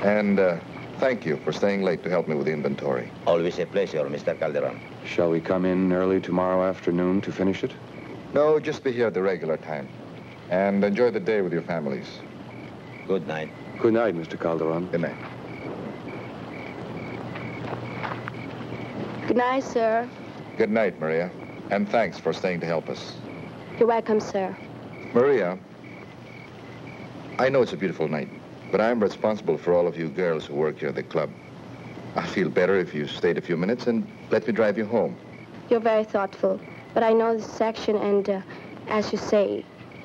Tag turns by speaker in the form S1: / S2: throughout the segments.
S1: And thank you for staying late to help me with the inventory.
S2: Always a pleasure, Mr. Calderon.
S3: Shall we come in early tomorrow afternoon to finish it?
S1: No, just be here at the regular time. And enjoy the day with your families.
S2: Good night.
S3: Good night, Mr. Calderon.
S1: Good night.
S4: Good night, sir.
S1: Good night, Maria. And thanks for staying to help us.
S4: You're welcome, sir.
S1: Maria, I know it's a beautiful night, but I'm responsible for all of you girls who work here at the club. I feel better if you stayed a few minutes and let me drive you home.
S4: You're very thoughtful, but I know this section, and as you say,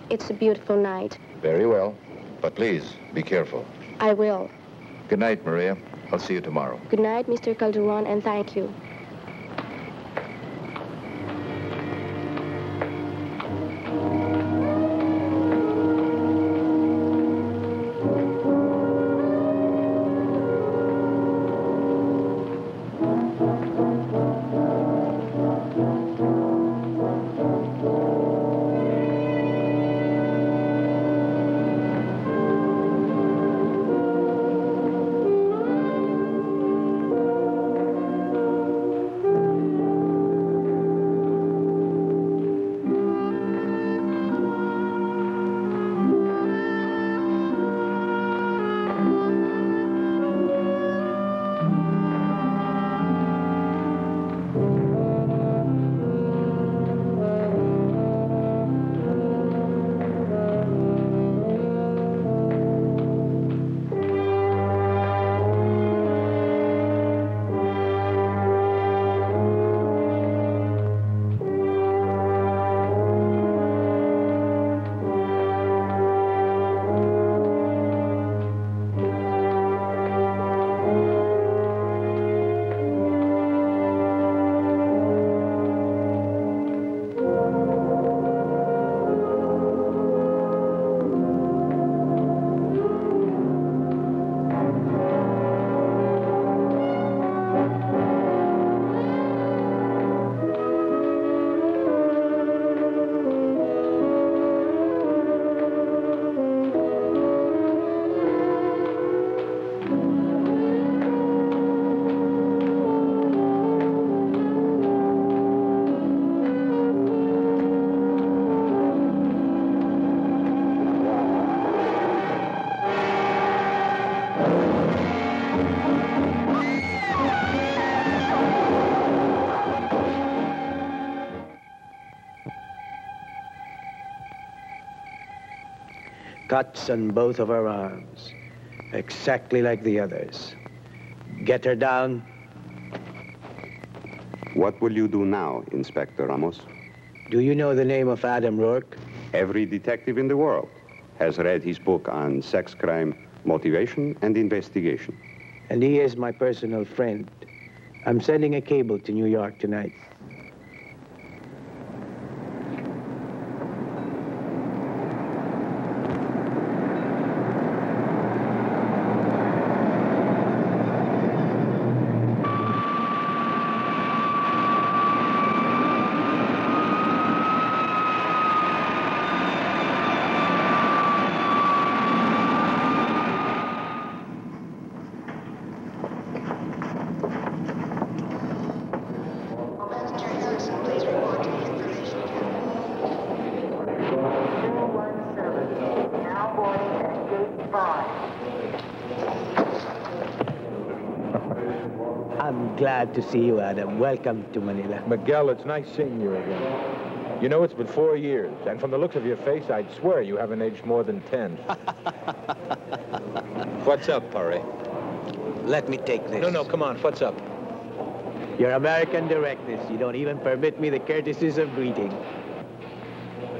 S4: it's a beautiful night.
S1: Very well, but please, be careful.
S4: I will.
S1: Good night, Maria. I'll see you tomorrow.
S4: Good night, Mr. Calderon, and thank you.
S5: Cuts on both of her arms, exactly like the others. Get her down.
S6: What will you do now, Inspector Ramos?
S5: Do you know the name of Adam Rourke?
S6: Every detective in the world has read his book on sex crime motivation and investigation.
S5: And he is my personal friend. I'm sending a cable to New York tonight. I'm glad to see you, Adam. Welcome to Manila.
S7: Miguel, it's nice seeing you again. You know, it's been 4 years, and from the looks of your face, I'd swear you haven't aged more than 10. What's up, Pare?
S5: Let me take this.
S7: No, come on, what's up?
S5: Your American directness. You don't even permit me the courtesies of greeting.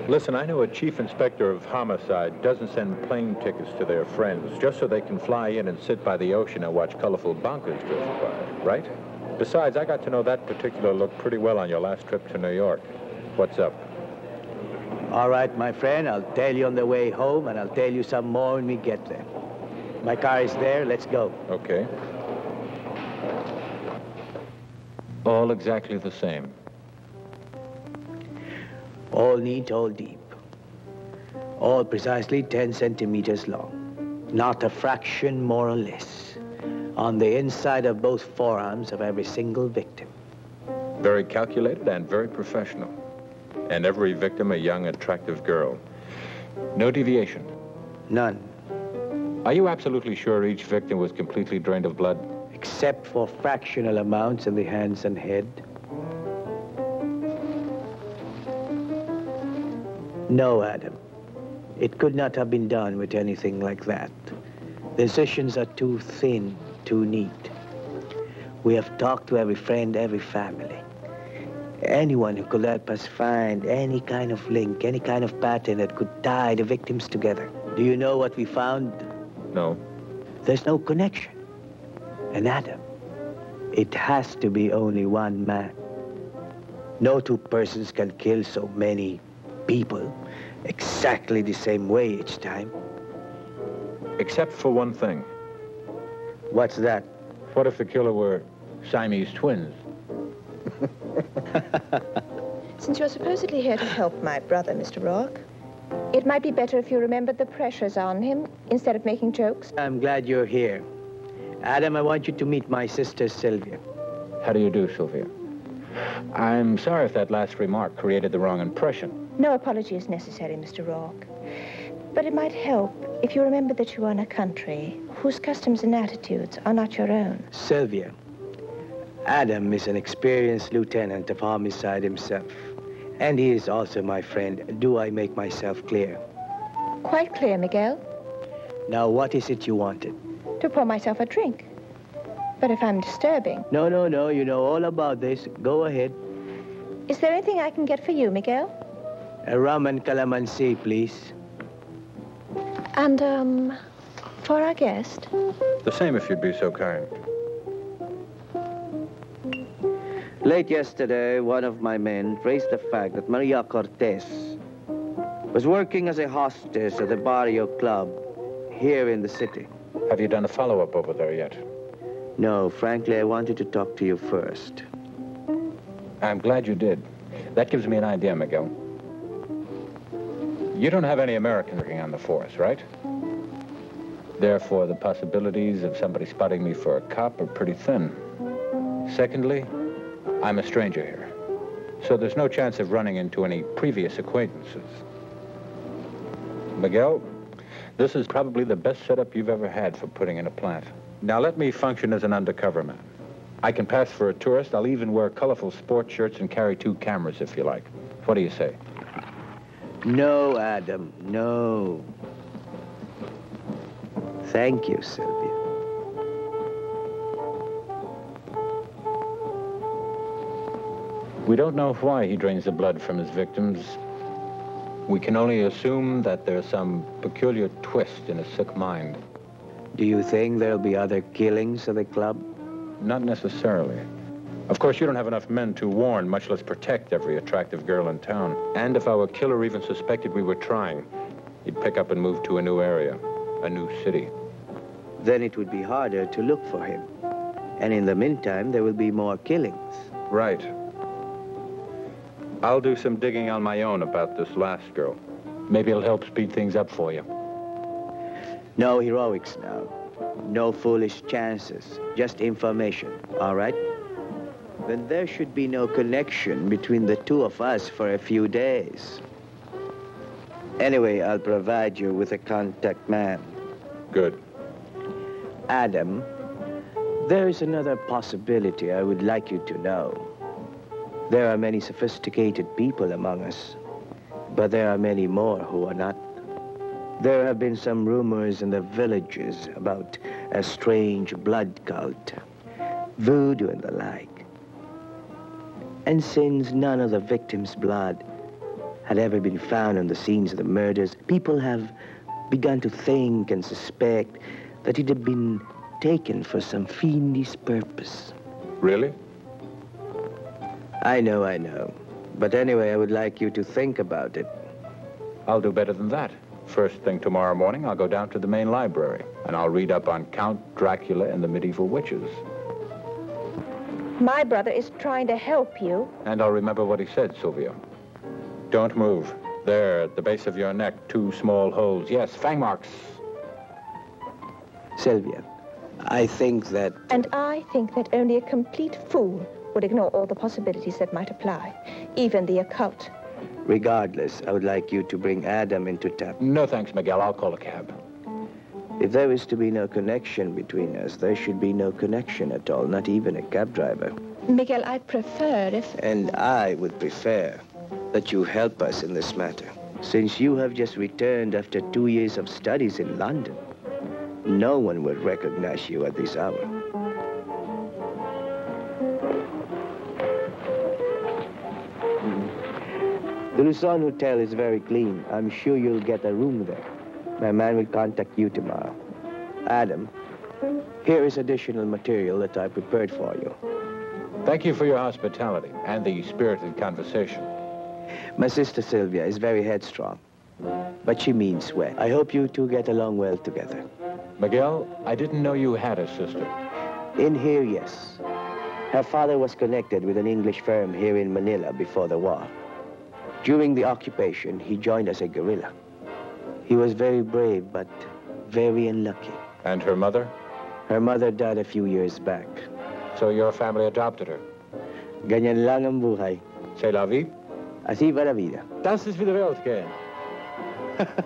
S7: Listen, I know a chief inspector of homicide doesn't send plane tickets to their friends just so they can fly in and sit by the ocean and watch colorful bunkers drift by, right? Besides, I got to know that particular look pretty well on your last trip to New York. What's up?
S5: All right, my friend, I'll tell you on the way home, and I'll tell you some more when we get there. My car is there. Let's go.
S7: Okay. All exactly the same.
S5: All neat, all deep. All precisely 10 centimeters long. Not a fraction more or less. On the inside of both forearms of every single victim.
S7: Very calculated and very professional. And every victim a young, attractive girl. No deviation?
S5: None.
S7: Are you absolutely sure each victim was completely drained of blood?
S5: Except for fractional amounts in the hands and head. No, Adam. It could not have been done with anything like that. The incisions are too thin, too neat. We have talked to every friend, every family. Anyone who could help us find any kind of link, any kind of pattern that could tie the victims together. Do you know what we found?
S7: No.
S5: There's no connection. And Adam, it has to be only one man. No two persons can kill so many people exactly the same way each time.
S7: Except for one thing.
S5: What's that?
S7: What if the killer were Siamese twins?
S8: Since you're supposedly here to help my brother, Mr. Rourke, it might be better if you remembered the pressures on him instead of making jokes.
S5: I'm glad you're here. Adam, I want you to meet my sister, Sylvia.
S7: How do you do, Sylvia? I'm sorry if that last remark created the wrong impression.
S8: No apology is necessary, Mr. Rourke. But it might help if you remember that you are in a country whose customs and attitudes are not your own.
S5: Sylvia, Adam is an experienced lieutenant of homicide himself. And he is also my friend. Do I make myself clear?
S8: Quite clear, Miguel.
S5: Now, what is it you wanted?
S8: To pour myself a drink. But if I'm disturbing...
S5: No, you know all about this. Go ahead.
S8: Is there anything I can get for you, Miguel?
S5: A rum and calamansi, please.
S8: And, for our guest?
S7: The same, if you'd be so kind.
S5: Late yesterday, one of my men raised the fact that Maria Cortez was working as a hostess at the Barrio Club here in the city.
S7: Have you done a follow-up over there yet?
S5: No, frankly, I wanted to talk to you first.
S7: I'm glad you did. That gives me an idea, Miguel. You don't have any Americans working on the force, right? Therefore, the possibilities of somebody spotting me for a cop are pretty thin. Secondly, I'm a stranger here, so there's no chance of running into any previous acquaintances. Miguel, this is probably the best setup you've ever had for putting in a plant. Now let me function as an undercover man. I can pass for a tourist. I'll even wear colorful sports shirts and carry 2 cameras if you like. What do you say?
S5: No, Adam, no. Thank you, Sylvia.
S7: We don't know why he drains the blood from his victims. We can only assume that there's some peculiar twist in his sick mind.
S5: Do you think there'll be other killings at the club?
S7: Not necessarily. Of course, you don't have enough men to warn, much less protect every attractive girl in town. And if our killer even suspected we were trying, he'd pick up and move to a new area, a new city.
S5: Then it would be harder to look for him. And in the meantime, there will be more killings.
S7: Right. I'll do some digging on my own about this last girl. Maybe it'll help speed things up for you.
S5: No heroics now. No foolish chances. Just information, all right? Then there should be no connection between the two of us for a few days. Anyway, I'll provide you with a contact man.
S7: Good.
S5: Adam, there is another possibility I would like you to know. There are many sophisticated people among us, but there are many more who are not. There have been some rumors in the villages about a strange blood cult, voodoo and the like. And since none of the victims' blood had ever been found on the scenes of the murders, people have begun to think and suspect that it had been taken for some fiendish purpose.
S7: Really?
S5: I know. But anyway, I would like you to think about it.
S7: I'll do better than that. First thing tomorrow morning, I'll go down to the main library, and I'll read up on Count Dracula and the medieval witches.
S8: My brother is trying to help you.
S7: And I'll remember what he said, Sylvia. Don't move. There, at the base of your neck, 2 small holes. Yes, fang marks.
S5: Sylvia, I think that...
S8: And I think that only a complete fool would ignore all the possibilities that might apply, even the occult.
S5: Regardless, I would like you to bring Adam into town.
S7: No, thanks, Miguel. I'll call a cab.
S5: If there is to be no connection between us, there should be no connection at all, not even a cab driver.
S8: Miguel, I'd prefer if...
S5: And I would prefer that you help us in this matter. Since you have just returned after 2 years of studies in London, no one will recognize you at this hour. The Luzon Hotel is very clean. I'm sure you'll get a room there. My man will contact you tomorrow. Adam, here is additional material that I prepared for you.
S7: Thank you for your hospitality and the spirited conversation.
S5: My sister Sylvia is very headstrong, but she means well. I hope you two get along well together.
S7: Miguel, I didn't know you had a sister.
S5: In here, yes. Her father was connected with an English firm here in Manila before the war. During the occupation, he joined as a guerrilla. He was very brave, but very unlucky.
S7: And her mother?
S5: Her mother died a few years back.
S7: So your family adopted her?
S5: Ganyan lang ang buhay.
S7: C'est la vie?
S5: Así va la vida.
S7: Das ist wieder Welt gehen.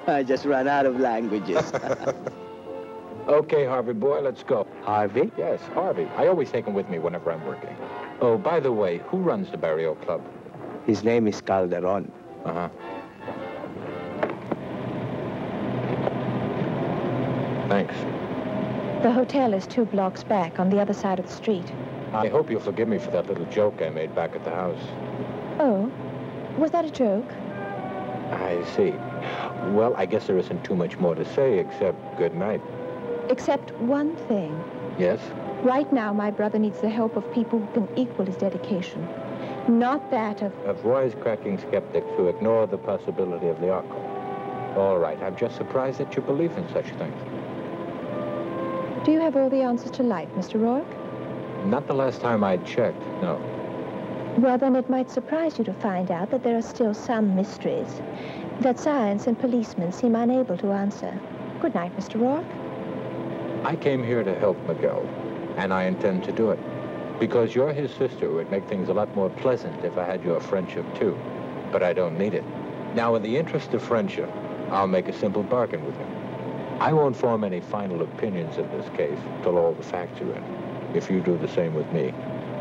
S5: I just ran out of languages.
S7: Okay, Harvey boy, let's go.
S5: Harvey?
S7: Yes, Harvey. I always take him with me whenever I'm working. Oh, by the way, who runs the Barrio Club?
S5: His name is Calderon.
S7: Uh-huh. Thanks.
S8: The hotel is 2 blocks back on the other side of the street.
S7: I hope you'll forgive me for that little joke I made back at the house.
S8: Oh, was that a joke?
S7: I see. Well, I guess there isn't too much more to say except good night.
S8: Except one thing.
S7: Yes?
S8: Right now, my brother needs the help of people who can equal his dedication. Not that of...
S7: Of wisecracking skeptics who ignore the possibility of the occult. All right, I'm just surprised that you believe in such things.
S8: Do you have all the answers to life, Mr. Rourke?
S7: Not the last time I checked, no.
S8: Well, then it might surprise you to find out that there are still some mysteries that science and policemen seem unable to answer. Good night, Mr. Rourke.
S7: I came here to help Miguel, and I intend to do it. Because you're his sister, it would make things a lot more pleasant if I had your friendship, too. But I don't need it. Now, in the interest of friendship, I'll make a simple bargain with you. I won't form any final opinions in this case till all the facts are in. If you do the same with me,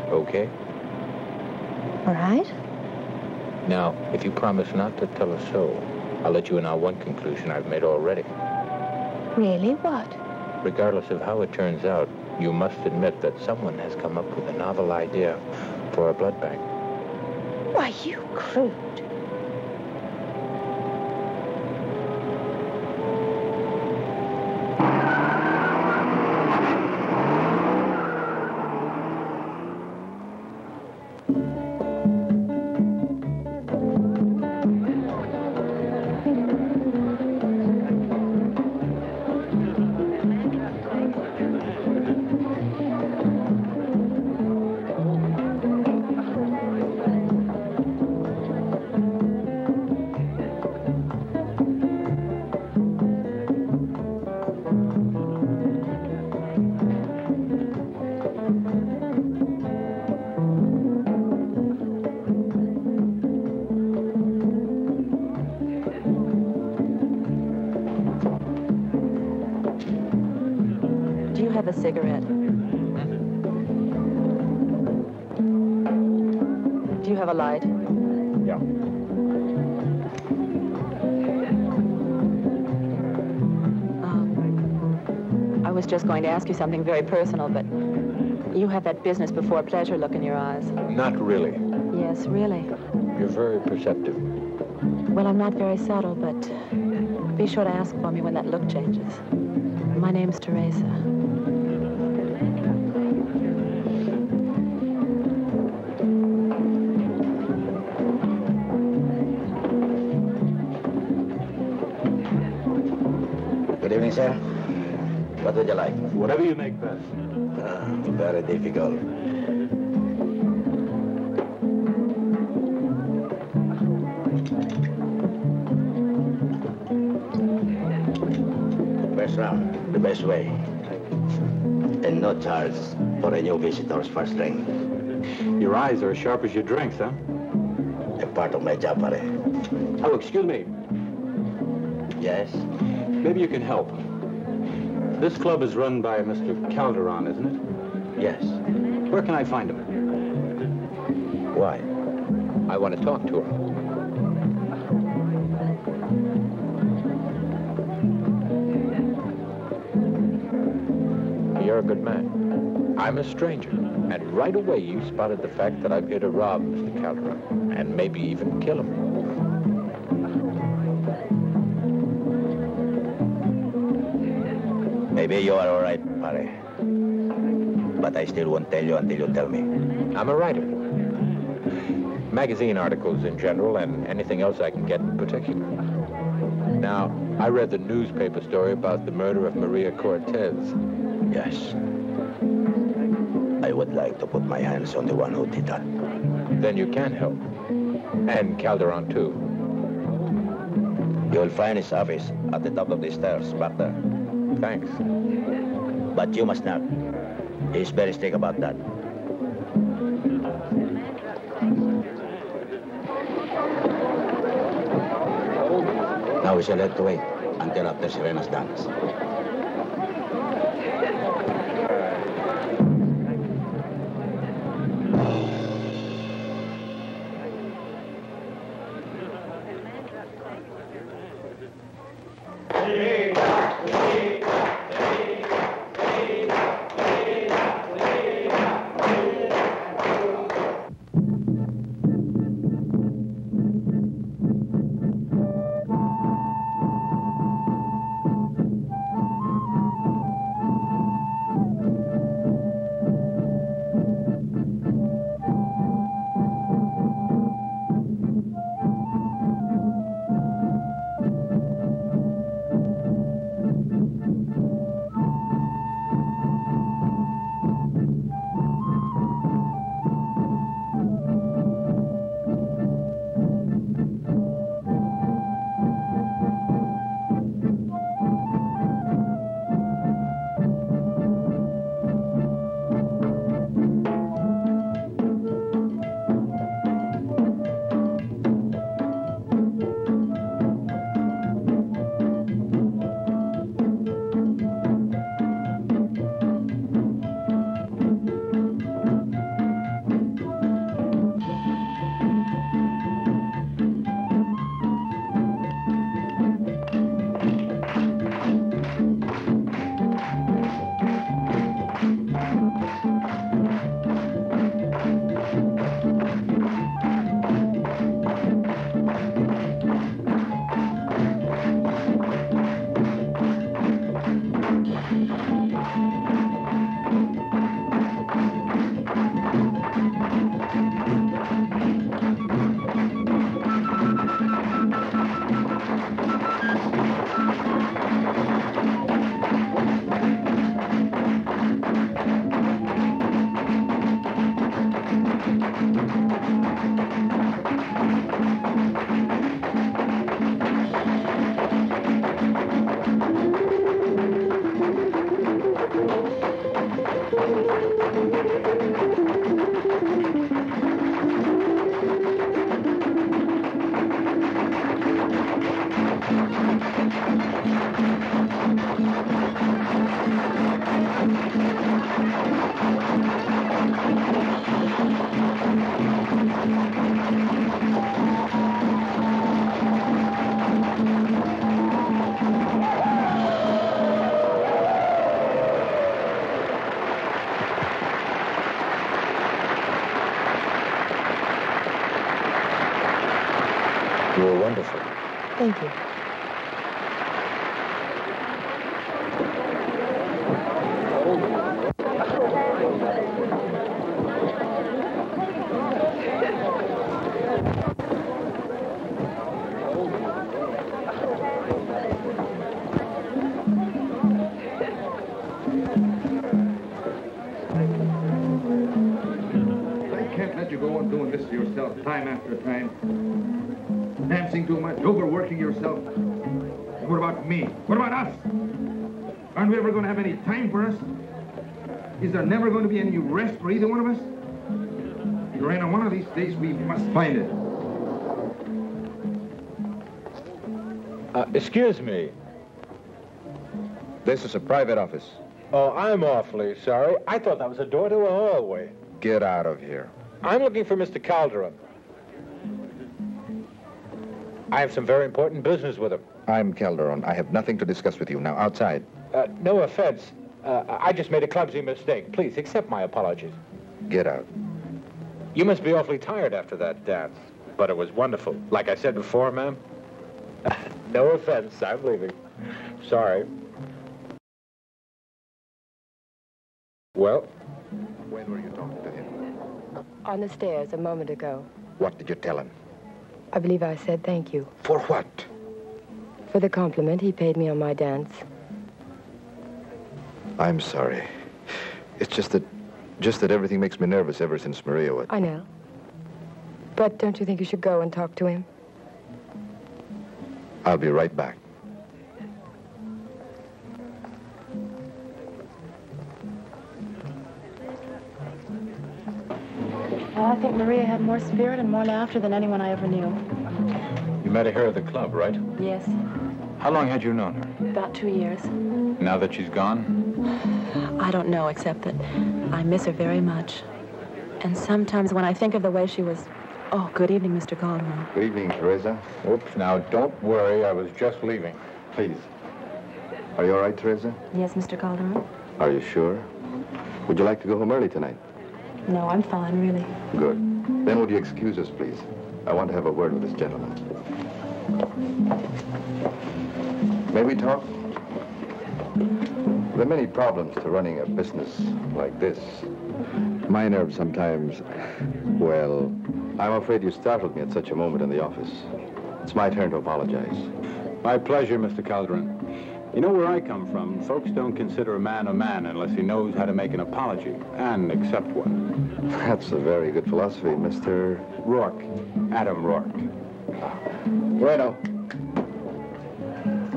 S7: okay?
S8: All right.
S7: Now, if you promise not to tell a soul, I'll let you in on one conclusion I've made already.
S8: Really? What?
S7: Regardless of how it turns out, you must admit that someone has come up with a novel idea for a blood bank.
S8: Why, you crude.
S9: Have a cigarette. Do you have a light?
S7: Yeah.
S9: I was just going to ask you something very personal, but you have that business before pleasure look in your eyes.
S7: Not really.
S9: Yes, really.
S7: You're very perceptive.
S9: Well, I'm not very subtle, but be sure to ask for me when that look changes. My name's Teresa.
S2: Good evening, sir. What would you like?
S7: Whatever you make best.
S2: Very difficult. First round, the best way. And no charge for a new visitor's first drink.
S7: Your eyes are as sharp as your drinks, huh?
S2: A part of my job, pare.
S7: Oh, excuse me.
S2: Yes?
S7: Maybe you can help. This club is run by Mr. Calderon, isn't it?
S2: Yes.
S7: Where can I find him?
S2: Why?
S7: I want to talk to him. You're a good man. I'm a stranger. And right away you spotted the fact that I'm here to rob Mr. Calderon. And maybe even kill him.
S2: Maybe you are all right, pare. But I still won't tell you until you tell me.
S7: I'm a writer. Magazine articles in general and anything else I can get in particular. Now, I read the newspaper story about the murder of Maria Cortez.
S2: Yes. I would like to put my hands on the one who did that.
S7: Then you can help. And Calderon, too.
S2: You'll find his office at the top of the stairs, back there.
S7: Thanks.
S2: But you must not. He's very strict about that. Now we shall have to wait until after Serena's dance. You were wonderful.
S8: Thank you.
S1: I can't let you go on doing this to yourself time after time. Dancing too much, overworking yourself. What about me? What about us? Aren't we ever going to have any time for us?
S10: Is there never going to be any rest for either one of us? Lorena, one of these days we must find it.
S7: Excuse me.
S1: This is a private office.
S7: Oh, I'm awfully sorry. I thought that was a door to a hallway.
S1: Get out of here.
S7: I'm looking for Mr. Calderon. I have some very important business with him.
S1: I'm Calderon. I have nothing to discuss with you. Now, outside.
S7: No offense. I just made a clumsy mistake. Please, accept my apologies.
S1: Get out.
S7: You must be awfully tired after that dance. But it was wonderful. Like I said before, ma'am. No offense. I'm leaving. Sorry. Well?
S1: When were you talking to him?
S11: On the stairs a moment ago.
S1: What did you tell him?
S11: I believe I said thank you.
S1: For what?
S11: For the compliment he paid me on my dance.
S1: I'm sorry. It's just that everything makes me nervous ever since Maria went.
S11: I know. But don't you think you should go and talk to him?
S1: I'll be right back.
S9: Well, I think Maria had more spirit and more laughter than anyone I ever knew.
S7: You met her here at the club, right?
S9: Yes.
S7: How long had you known her?
S9: About 2 years.
S7: Now that she's gone?
S9: I don't know, except that I miss her very much. And sometimes when I think of the way she was... Oh, good evening, Mr. Calderon.
S1: Good evening, Teresa.
S7: Oops, now don't worry. I was just leaving.
S1: Please. Are you all right, Teresa?
S9: Yes, Mr. Calderon?
S1: Are you sure? Would you like to go home early tonight?
S9: No, I'm fine, really.
S1: Good. Then would you excuse us, please? I want to have a word with this gentleman. May we talk? There are many problems to running a business like this. My nerves sometimes, well, I'm afraid you startled me at such a moment in the office. It's my turn to apologize.
S7: My pleasure, Mr. Calderon. You know where I come from, folks don't consider a man unless he knows how to make an apology and accept one.
S1: That's a very good philosophy, Mr.
S7: Rourke. Adam Rourke.
S1: Bueno.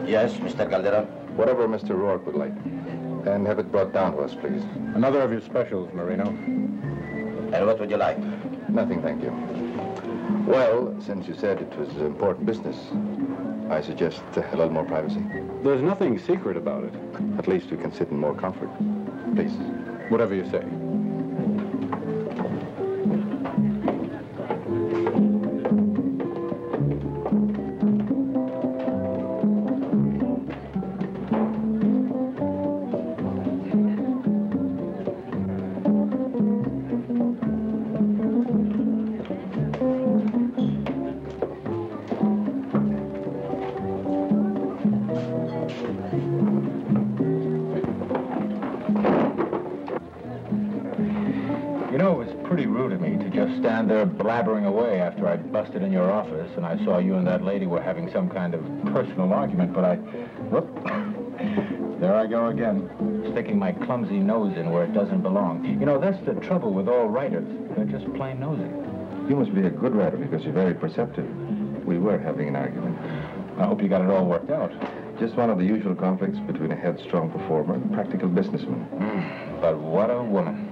S2: Yes, Mr. Calderon?
S1: Whatever Mr. Rourke would like. And have it brought down to us, please.
S7: Another of your specials, Marino.
S2: And what would you like?
S1: Nothing, thank you. Well, since you said it was important business, I suggest a little more privacy.
S7: There's nothing secret about it.
S1: At least we can sit in more comfort. Please.
S7: Whatever you say. Stand there blabbering away after I'd busted in your office and I saw you and that lady were having some kind of personal argument, but whoop, there I go again, sticking my clumsy nose in where it doesn't belong. You know, that's the trouble with all writers. They're just plain nosy.
S1: You must be a good writer because you're very perceptive. We were having an argument.
S7: I hope you got it all worked out.
S1: Just one of the usual conflicts between a headstrong performer and a practical businessman.
S7: But what a woman.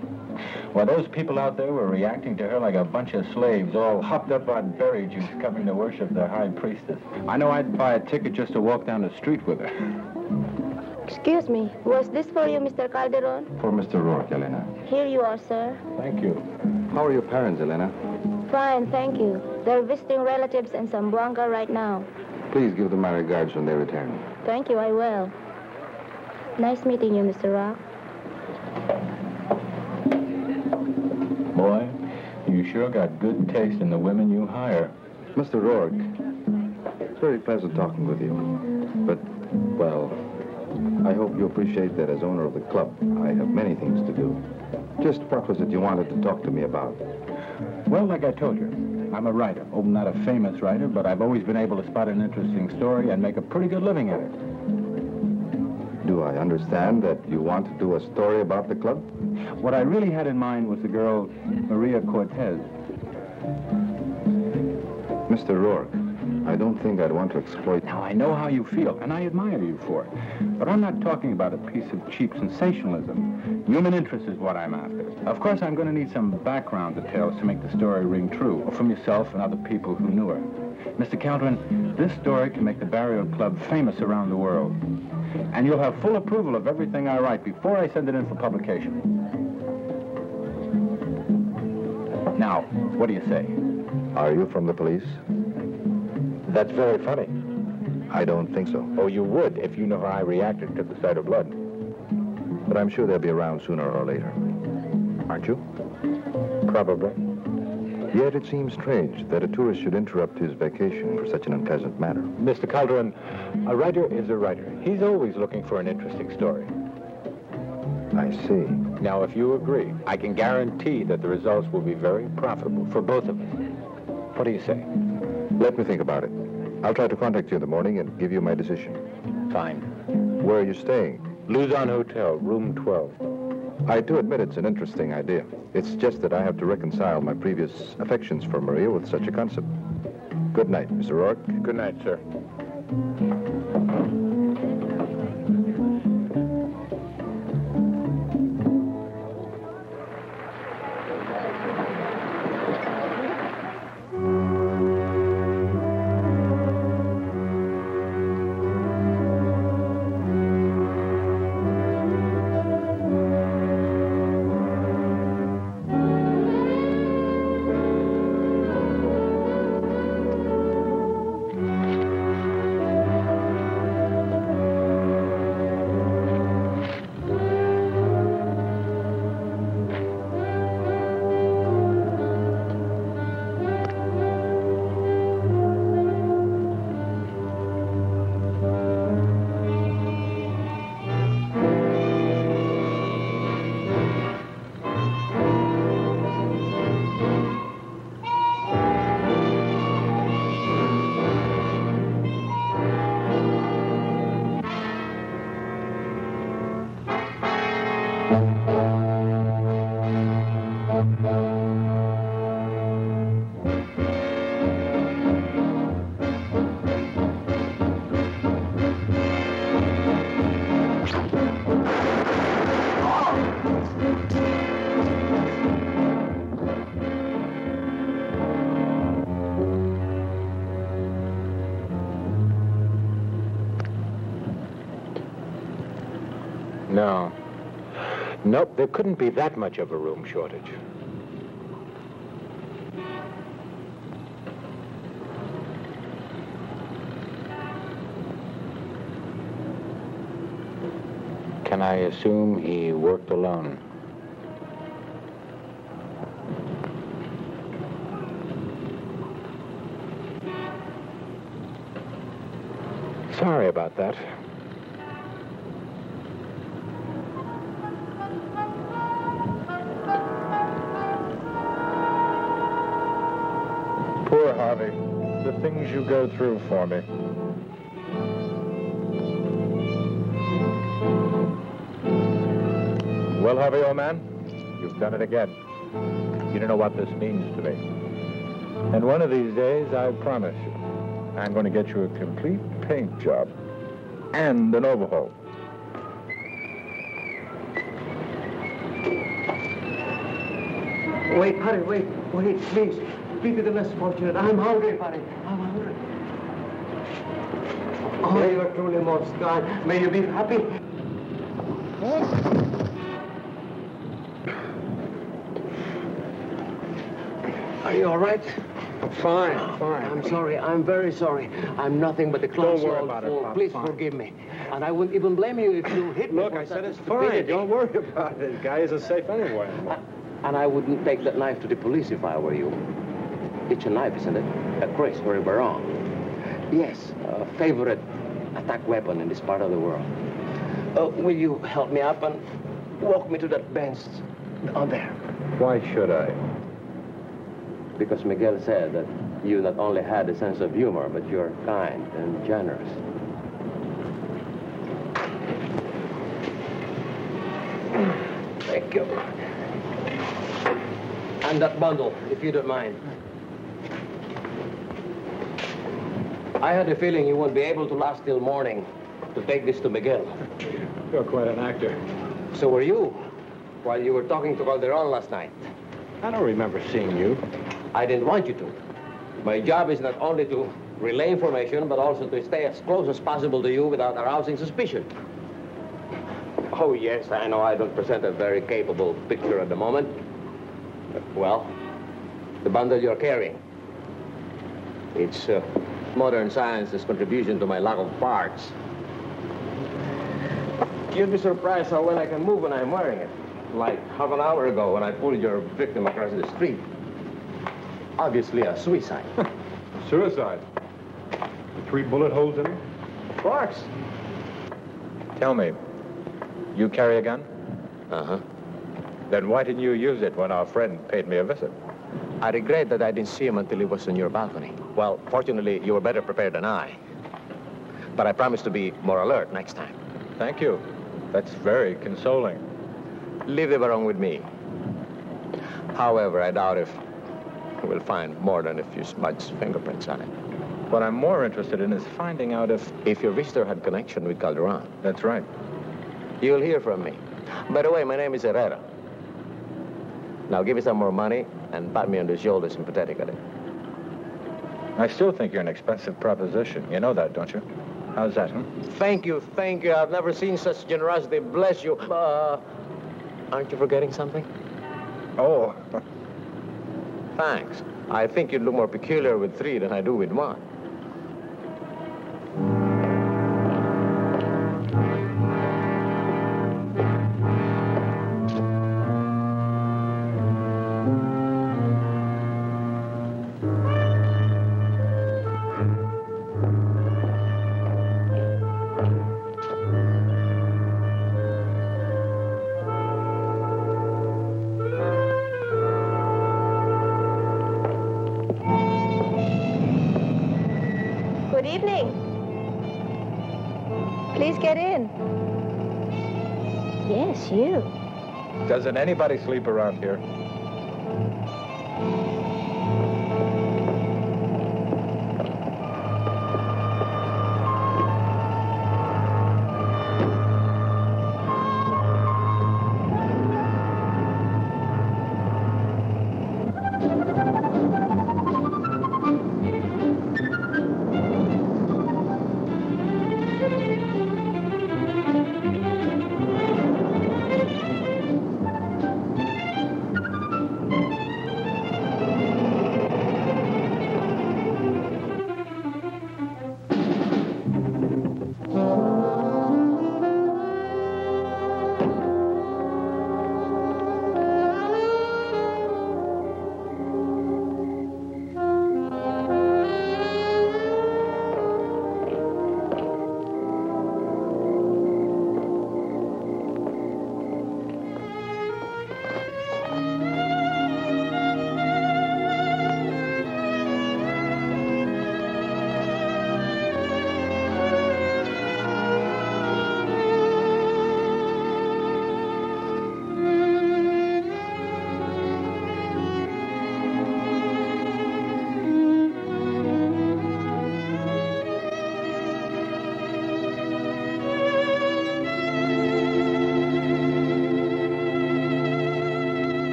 S7: Well, those people out there were reacting to her like a bunch of slaves, all hopped up on berry juice, coming to worship their high priestess. I know I'd buy a ticket just to walk down the street with her.
S4: Excuse me, was this for you, Mr. Calderon?
S1: For Mr. Rourke, Elena.
S4: Here you are, sir.
S7: Thank you.
S1: How are your parents, Elena?
S4: Fine, thank you. They're visiting relatives in Zamboanga right now.
S1: Please give them my regards when they return.
S4: Thank you, I will. Nice meeting you, Mr. Rock.
S7: Boy, you sure got good taste in the women you hire.
S1: Mr. Rourke, it's very pleasant talking with you. But, well, I hope you appreciate that as owner of the club, I have many things to do. Just what was it you wanted to talk to me about?
S7: Well, like I told you, I'm a writer. Oh, not a famous writer, but I've always been able to spot an interesting story and make a pretty good living at it.
S1: Do I understand that you want to do a story about the club?
S7: What I really had in mind was the girl, Maria Cortez.
S1: Mr. Rourke, I don't think I'd want to exploit...
S12: Now, I know how you feel, and I admire you for it. But I'm not talking about a piece of cheap sensationalism. Human interest is what I'm after. Of course, I'm going to need some background details to make the story ring true, from yourself and other people who knew her. Mr. Katherine, this story can make the Burial Club famous around the world. And you'll have full approval of everything I write before I send it in for publication. Now, what do you say?
S1: Are you from the police?
S7: That's very funny.
S1: I don't think so.
S7: Oh, you would if you know how I reacted to the sight of blood.
S1: But I'm sure they'll be around sooner or later. Aren't you?
S7: Probably.
S1: Yet it seems strange that a tourist should interrupt his vacation for such an unpleasant matter.
S7: Mr. Calderon, a writer is a writer. He's always looking for an interesting story.
S1: I see.
S7: Now, if you agree, I can guarantee that the results will be very profitable for both of us. What do you say?
S1: Let me think about it. I'll try to contact you in the morning and give you my decision.
S7: Fine.
S1: Where are you staying?
S7: Luzon Hotel, room 12.
S1: I do admit it's an interesting idea. It's just that I have to reconcile my previous affections for Maria with such a concept. Good night, Mr. Rourke.
S7: Good night, sir. No. Nope, there couldn't be that much of a room shortage. Can I assume he worked alone? Sorry about that. Poor Harvey. The things you go through for me. Well, Harvey, old man, you've done it again. You don't know what this means to me. And one of these days, I promise you, I'm going to get you a complete paint job and an overhaul.
S13: Wait, Harry, wait, please. Be the less fortunate. I'm hungry, Harry. I'm hungry. Oh, you are truly most kind. May you be happy. Are you all right?
S10: Fine.
S13: I'm sorry. I'm very sorry. I'm nothing but a clumsy old fool. Please forgive me. And I wouldn't even blame you if you hit me.
S10: Look, I said it's fine. Don't worry about it. The guy isn't safe anyway.
S13: And I wouldn't take that knife to the police if I were you. It's a knife, isn't it? A Chris or a barong. Yes, a favorite attack weapon in this part of the world. Will you help me up and walk me to that bench on there?
S7: Why should I?
S13: Because Miguel said that you not only had a sense of humor, but you're kind and generous. Thank you. And that bundle, if you don't mind. I had a feeling you wouldn't be able to last till morning to take this to Miguel.
S7: You're quite an actor.
S13: So were you, while you were talking to Calderon last night.
S7: I don't remember seeing you.
S13: I didn't want you to. My job is not only to relay information, but also to stay as close as possible to you without arousing suspicion. Oh, yes, I know I don't present a very capable picture at the moment. Well, the bundle you're carrying. It's modern science's contribution to my lack of parts. You'd be surprised how well I can move when I'm wearing it. Like half an hour ago when I pulled your victim across the street. Obviously a suicide.
S7: Suicide? With 3 bullet holes in it?
S13: Of course.
S7: Tell me, you carry a gun?
S13: Uh-huh.
S7: Then why didn't you use it when our friend paid me a visit?
S13: I regret that I didn't see him until he was on your balcony. Well, fortunately, you were better prepared than I. But I promise to be more alert next time.
S7: Thank you. That's very consoling.
S13: Leave the Baron with me. However, I doubt if we'll find more than a few smudged fingerprints on it.
S7: What I'm more interested in is finding out
S13: if your visitor had connection with Calderon.
S7: That's right.
S13: You'll hear from me. By the way, my name is Herrera. Now give me some more money and pat me on the shoulder sympathetically.
S7: I still think you're an expensive proposition. You know that, don't you? How's that, huh?
S13: Thank you, thank you. I've never seen such generosity. Bless you. Aren't you forgetting something?
S7: Oh.
S13: Thanks. I think you'd look more peculiar with 3 than I do with 1.
S7: Doesn't anybody sleep around here?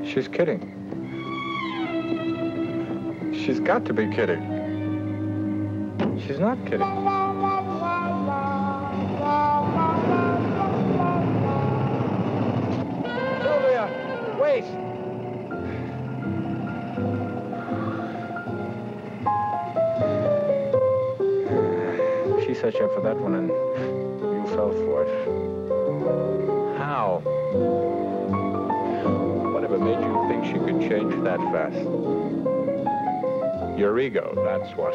S7: She's kidding. She's got to be kidding. She's not kidding. Sylvia, wait! She set you up for that one, and you fell for it. How? Whatever made you think she could change that fast? Your ego, that's what.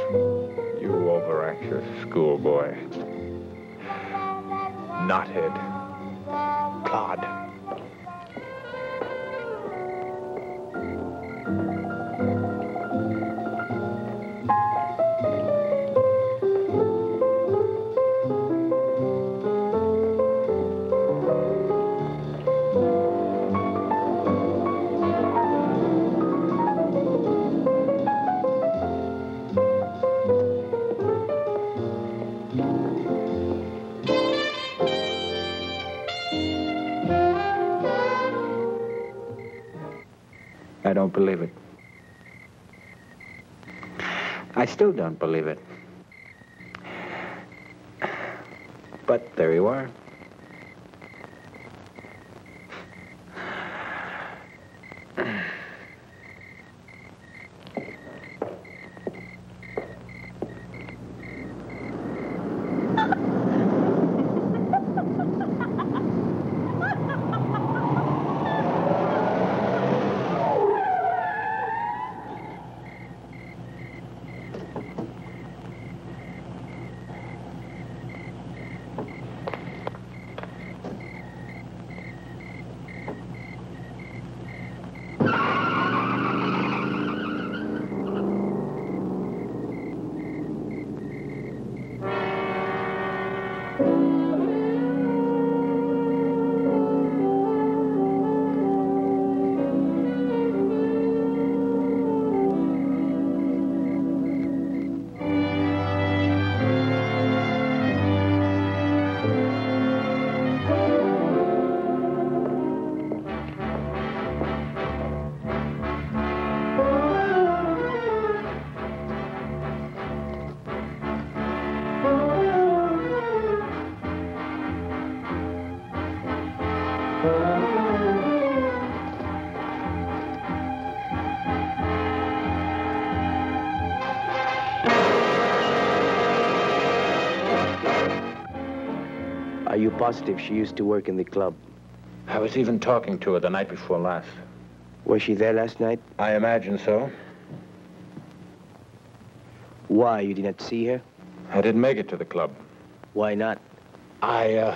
S7: You over-anxious schoolboy. Knothead. Clod. don't believe it. I still don't believe it. But there you are.
S5: Are you positive she used to work in the club?
S7: I was even talking to her the night before last.
S5: Was she there last night?
S7: I imagine so.
S5: Why? You did not see her?
S7: I didn't make it to the club.
S5: Why not?
S7: I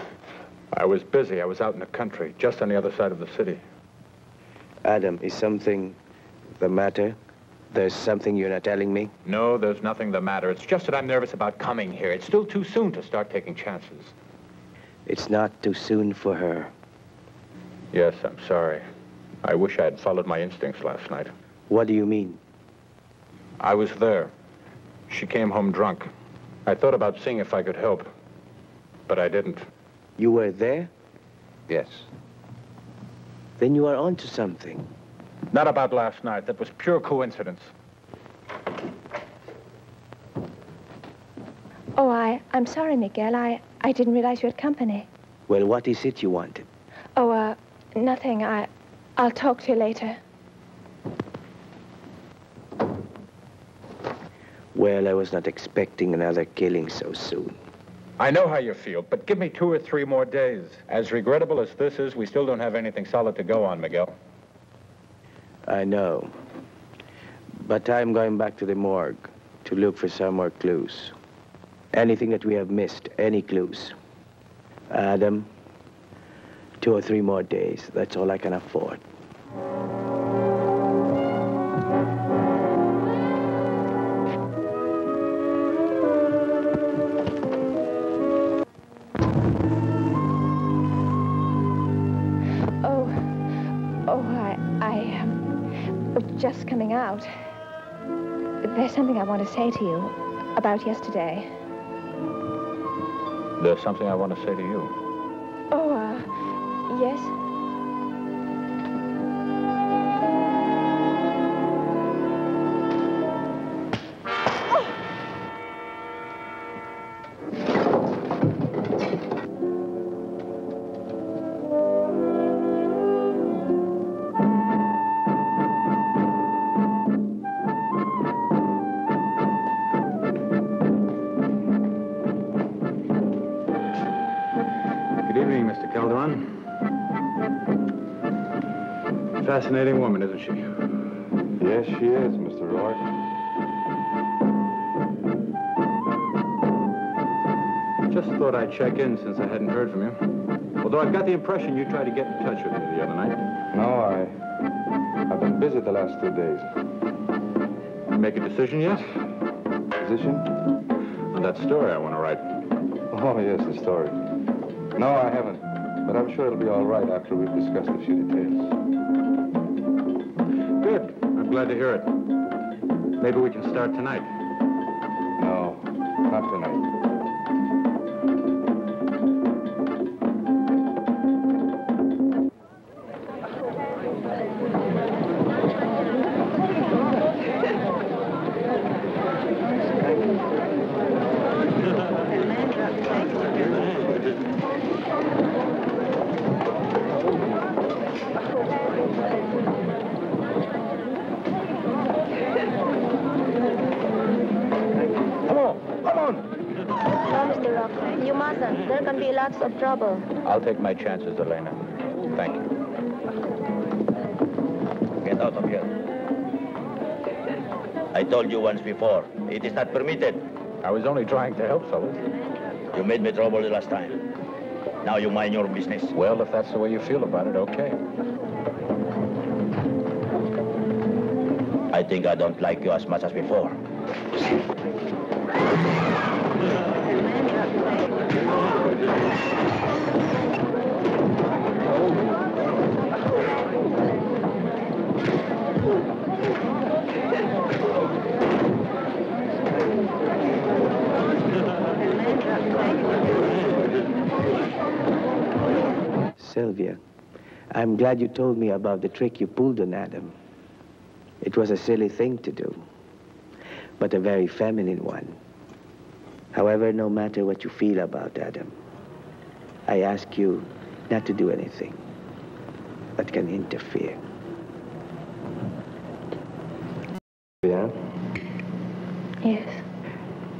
S7: was busy. I was out in the country, just on the other side of the city.
S5: Adam, is something the matter? There's something you're not telling me?
S7: No, there's nothing the matter. It's just that I'm nervous about coming here. It's still too soon to start taking chances.
S5: It's not too soon for her.
S7: Yes, I'm sorry. I wish I had followed my instincts last night.
S5: What do you mean?
S7: I was there. She came home drunk. I thought about seeing if I could help, but I didn't.
S5: You were there?
S7: Yes.
S5: Then you are onto something.
S7: Not about last night. That was pure coincidence.
S8: Oh, I'm sorry, Miguel. I didn't realize you had company.
S5: Well, what is it you wanted?
S8: Oh, nothing. I'll talk to you later.
S5: Well, I was not expecting another killing so soon.
S7: I know how you feel, but give me 2 or 3 more days. As regrettable as this is, we still don't have anything solid to go on, Miguel.
S5: I know. But I'm going back to the morgue to look for some more clues. Anything that we have missed, any clues. Adam, 2 or 3 more days. That's all I can afford.
S8: Just coming out. There's something I want to say to you about yesterday.
S7: There's something I want to say to you.
S8: Oh, yes?
S7: Fascinating woman, isn't she?
S1: Yes, she is, Mr. Rourke.
S7: Just thought I'd check in since I hadn't heard from you. Although I've got the impression you tried to get in touch with me the other night.
S1: No, I've been busy the last 2 days.
S7: Make a decision yet?
S1: Decision?
S7: On that story I want to write.
S1: Oh, yes, the story. No, I haven't. But I'm sure it'll be all right after we've discussed a few details.
S7: Good. I'm glad to hear it. Maybe we can start tonight.
S1: No, not tonight.
S4: there can be lots of trouble.
S7: I'll take my chances, Elena. Thank you.
S2: Get out of here. I told you once before, it is not permitted.
S7: I was only trying to help, fellas.
S2: You made me trouble the last time. Now you mind your business.
S7: Well, if that's the way you feel about it, okay.
S2: I think I don't like you as much as before.
S5: Sylvia, I'm glad you told me about the trick you pulled on Adam. It was a silly thing to do, but a very feminine one. However, no matter what you feel about Adam, I ask you not to do anything that can interfere. Yeah?
S8: Yes.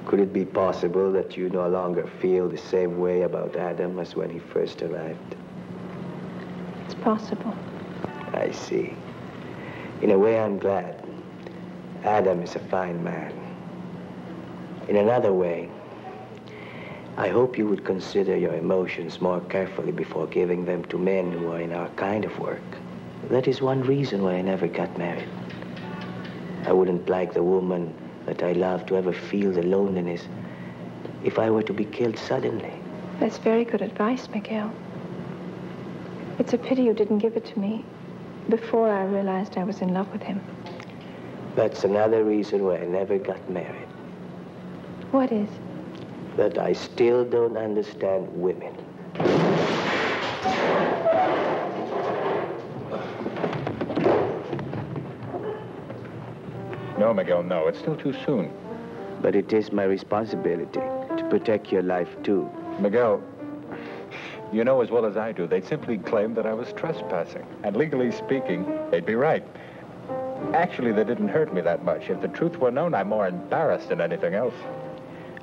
S5: Could it be possible that you no longer feel the same way about Adam as when he first arrived?
S8: It's possible.
S5: I see. In a way, I'm glad. Adam is a fine man. In another way, I hope you would consider your emotions more carefully before giving them to men who are in our kind of work. That is one reason why I never got married. I wouldn't like the woman that I love to ever feel the loneliness if I were to be killed suddenly.
S8: That's very good advice, Miguel. It's a pity you didn't give it to me before I realized I was in love with him.
S5: That's another reason why I never got married.
S8: What is?
S5: That I still don't understand women.
S7: No, Miguel, no. It's still too soon.
S5: But it is my responsibility to protect your life, too.
S7: Miguel, you know as well as I do, they'd simply claim that I was trespassing. And legally speaking, they'd be right. Actually, they didn't hurt me that much. If the truth were known, I'm more embarrassed than anything else.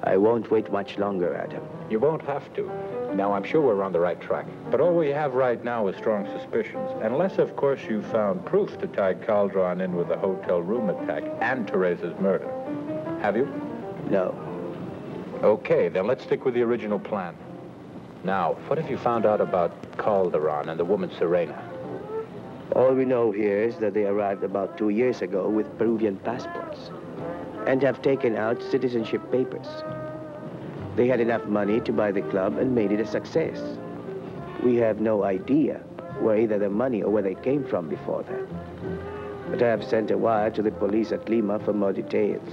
S5: I won't wait much longer, Adam.
S7: You won't have to. Now, I'm sure we're on the right track. But all we have right now is strong suspicions. Unless, of course, you found proof to tie Calderon in with the hotel room attack and Teresa's murder. Have you?
S5: No.
S7: Okay, then let's stick with the original plan. Now, what have you found out about Calderon and the woman Serena?
S5: All we know here is that they arrived about 2 years ago with Peruvian passports and have taken out citizenship papers. They had enough money to buy the club and made it a success. We have no idea where either the money or where they came from before that. But I have sent a wire to the police at Lima for more details.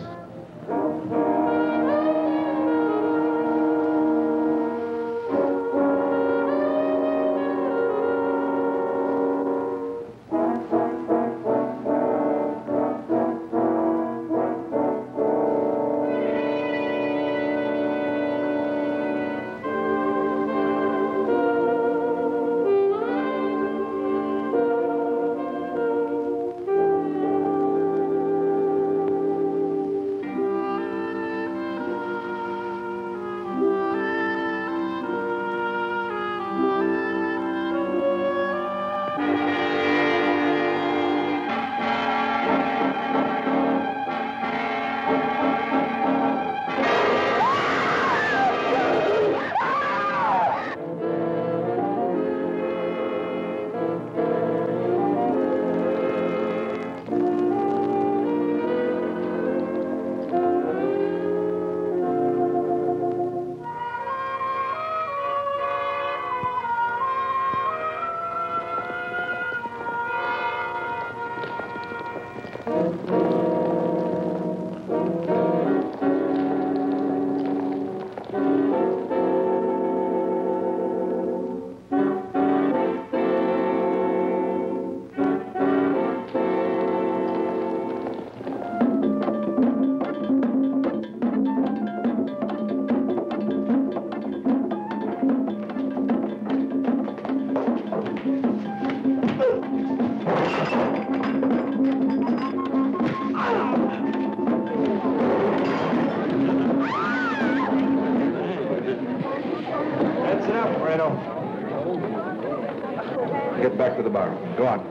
S1: get back to the bar. Go on.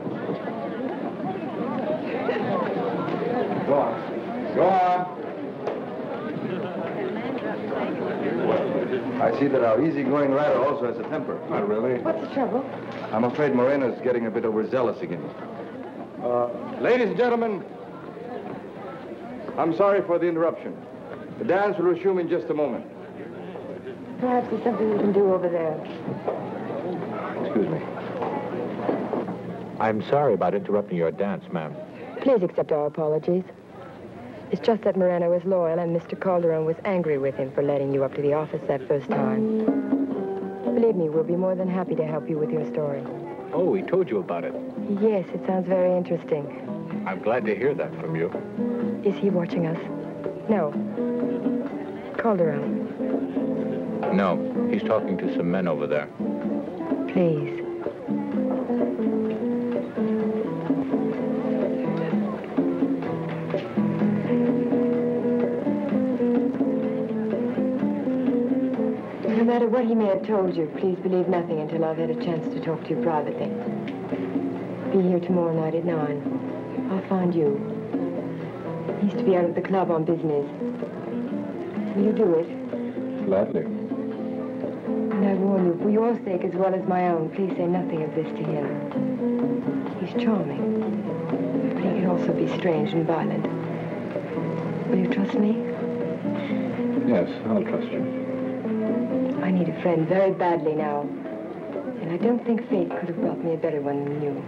S1: Go on. Go on. I see that our easygoing rider also has a temper.
S12: Not really.
S11: What's the trouble?
S1: I'm afraid Morena's getting a bit overzealous again. Ladies and gentlemen, I'm sorry for the interruption. The dance will resume in just a moment.
S11: Perhaps there's something we can do over there.
S1: Excuse me.
S7: I'm sorry about interrupting your dance, ma'am.
S11: Please accept our apologies. It's just that Moreno is loyal, and Mr. Calderon was angry with him for letting you up to the office that first time. Believe me, we'll be more than happy to help you with your story.
S7: Oh, he told you about it.
S11: Yes, it sounds very interesting.
S7: I'm glad to hear that from you.
S11: Is he watching us? No. Calderon.
S7: No, he's talking to some men over there.
S11: Please. No matter what he may have told you, please believe nothing until I've had a chance to talk to you privately. Be here tomorrow night at 9. I'll find you. He's to be out at the club on business. Will you do it?
S12: Gladly.
S11: And I warn you, for your sake as well as my own, please say nothing of this to him. He's charming, but he can also be strange and violent. Will you trust me?
S12: Yes, I'll trust you.
S11: I need a friend very badly now. And I don't think fate could have brought me a better one than you.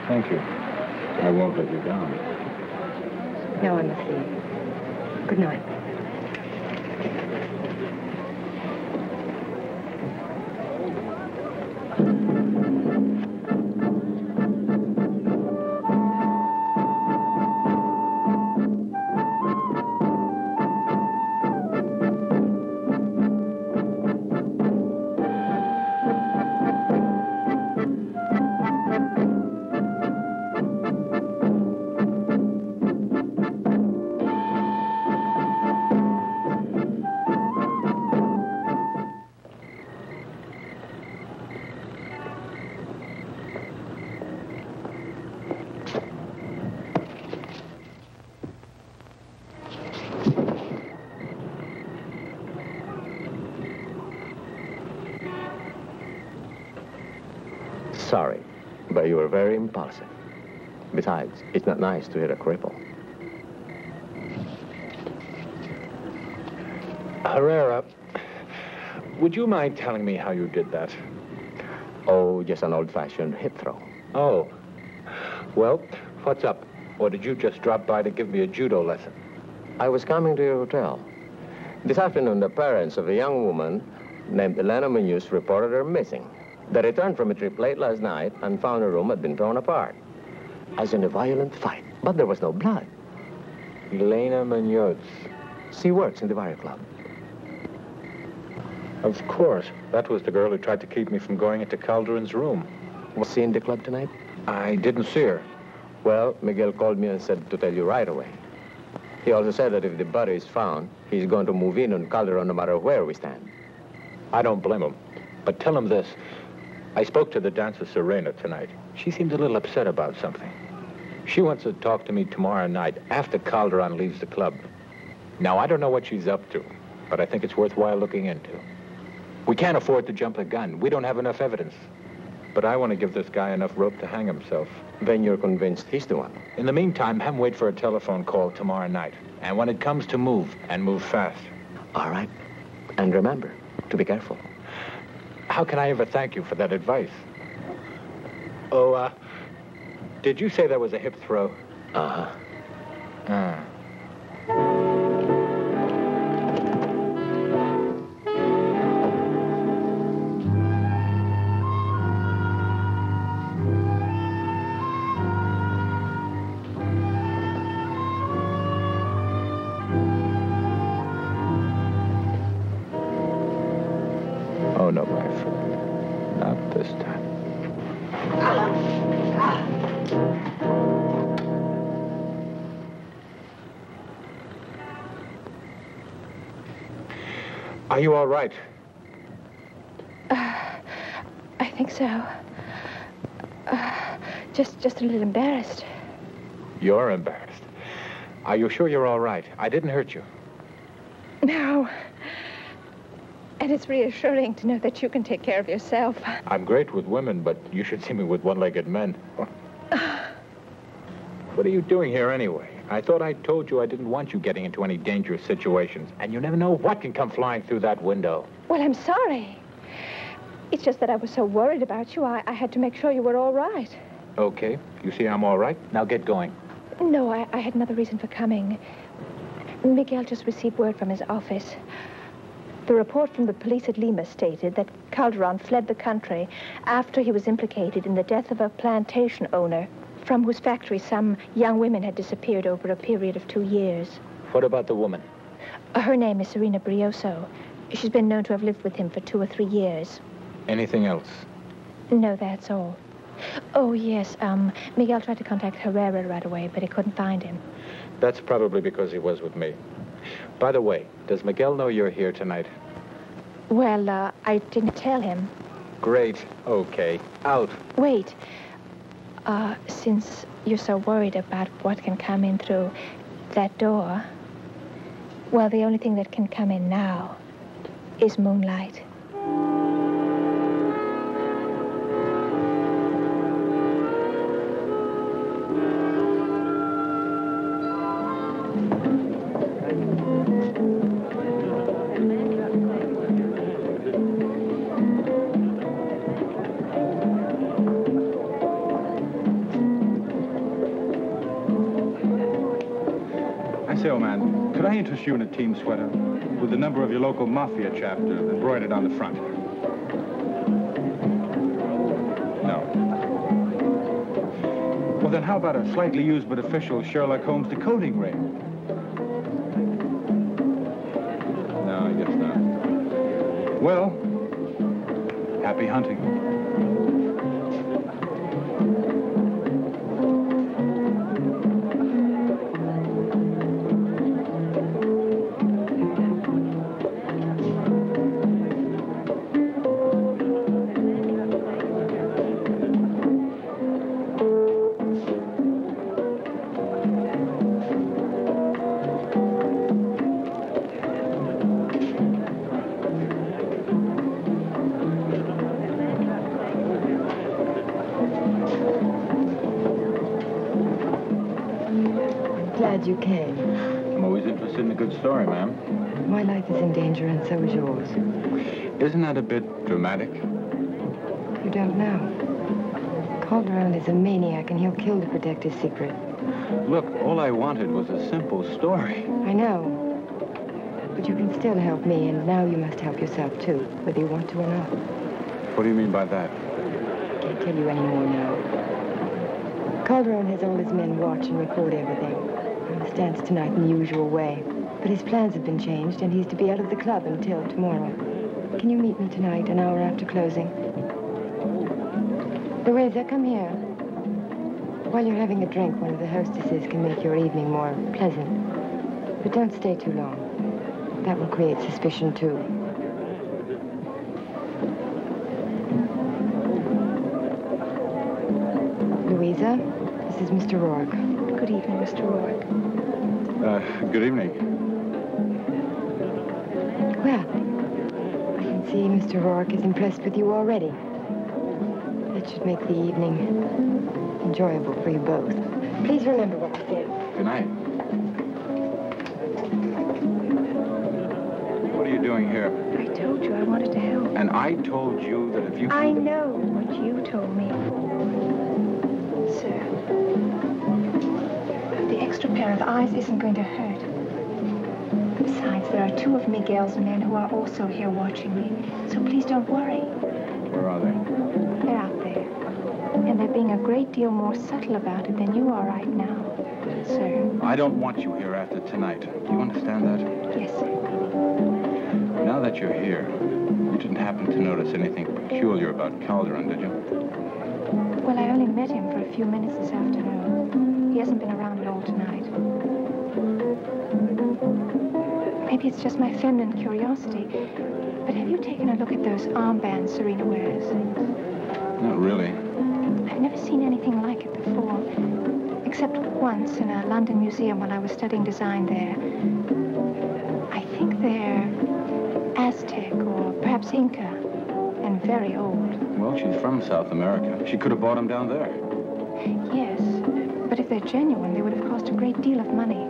S12: Thank you. I won't let you down.
S11: Now I must leave. Good night.
S14: Sorry, but you were very impulsive. Besides, it's not nice to hit a cripple.
S7: Herrera, would you mind telling me how you did that?
S14: Oh, just an old-fashioned hip throw.
S7: Oh. Well, what's up? Or did you just drop by to give me a judo lesson?
S14: I was coming to your hotel. This afternoon, the parents of a young woman named Elena Munoz reported her missing. They returned from a trip late last night and found her room had been torn apart, as in a violent fight. But there was no blood.
S7: Elena Munoz.
S14: She works in the Barrio Club.
S7: Of course. That was the girl who tried to keep me from going into Calderon's room.
S14: Was she in the club tonight?
S7: I didn't see her.
S14: Well, Miguel called me and said to tell you right away. He also said that if the body is found, he's going to move in on Calderon no matter where we stand.
S7: I don't blame him. But tell him this. I spoke to the dancer Serena tonight. She seemed a little upset about something. She wants to talk to me tomorrow night after Calderon leaves the club. Now, I don't know what she's up to, but I think it's worthwhile looking into. We can't afford to jump the gun. We don't have enough evidence. But I want to give this guy enough rope to hang himself.
S14: Then you're convinced he's the one?
S7: In the meantime, have him wait for a telephone call tomorrow night. And when it comes to move, and move fast.
S14: All right. And remember, to be careful.
S7: How can I ever thank you for that advice? Oh, did you say that was a hip throw?
S14: Uh-huh.
S7: Oh, no, my friend. Not this time. Are you all right?
S8: I think so. just a little embarrassed.
S7: You're embarrassed. Are you sure you're all right? I didn't hurt you.
S8: No. And it's reassuring to know that you can take care of yourself.
S7: I'm great with women, but you should see me with one-legged men. What are you doing here anyway? I thought I told you I didn't want you getting into any dangerous situations. And you never know what can come flying through that window.
S8: Well, I'm sorry. It's just that I was so worried about you, I had to make sure you were all right.
S7: Okay. You see I'm all right? Now get going.
S8: No, I had another reason for coming. Miguel just received word from his office. The report from the police at Lima stated that Calderon fled the country after he was implicated in the death of a plantation owner from whose factory some young women had disappeared over a period of 2 years.
S7: What about the woman?
S8: Her name is Serena Brioso. She's been known to have lived with him for 2 or 3 years.
S7: Anything else?
S8: No, that's all. Oh, yes, Miguel tried to contact Herrera right away, but he couldn't find him.
S7: That's probably because he was with me. By the way, does Miguel know you're here tonight?
S8: Well, I didn't tell him.
S7: Great. Okay. Out.
S8: Wait. Since you're so worried about what can come in through that door, well, the only thing that can come in now is moonlight.
S12: You in a team sweater with the number of your local mafia chapter embroidered on the front. No. Well, then how about a slightly used but official Sherlock Holmes decoding ring? No, I guess not. Well, happy hunting.
S11: You came.
S12: I'm always interested in a good story, ma'am.
S11: My life is in danger, and so is yours.
S12: Isn't that a bit dramatic?
S11: You don't know. Calderon is a maniac, and he'll kill to protect his secret.
S12: Look, all I wanted was a simple story.
S11: I know. But you can still help me, and now you must help yourself, too, whether you want to or not.
S12: What do you mean by that?
S11: I can't tell you any more now. Calderon has all his men watch and record everything. Stands tonight in the usual way. But his plans have been changed, and he's to be out of the club until tomorrow. Can you meet me tonight, an hour after closing? Louisa, come here. While you're having a drink, one of the hostesses can make your evening more pleasant. But don't stay too long. That will create suspicion, too. Louisa, this is Mr. Rourke.
S8: Good evening, Mr. Rourke.
S12: Good evening.
S11: Well, I can see Mr. Rourke is impressed with you already. That should make the evening enjoyable for you both. Please remember what I said.
S12: Good night. What are you doing here?
S8: I told you I wanted to help.
S12: And I told you that if you...
S8: I know what you told me. Sir, the extra pair of eyes isn't going to hurt. Besides, there are 2 of Miguel's men who are also here watching me. So please don't worry.
S12: Where are they?
S8: They're out there. And they're being a great deal more subtle about it than you are right now, sir.
S12: I don't want you here after tonight. Do you understand that?
S8: Yes, sir.
S12: Now that you're here, you didn't happen to notice anything peculiar about Calderon, did you?
S8: Well, I only met him for a few minutes this afternoon. He hasn't been around at all tonight. Maybe it's just my feminine curiosity, but have you taken a look at those armbands Serena wears?
S12: Not really.
S8: I've never seen anything like it except once in a London museum when I was studying design there. I think they're Aztec or perhaps Inca, and very old.
S12: Well, she's from South America. She could have bought them down there.
S8: Yes, but if they're genuine, they would have cost a great deal of money.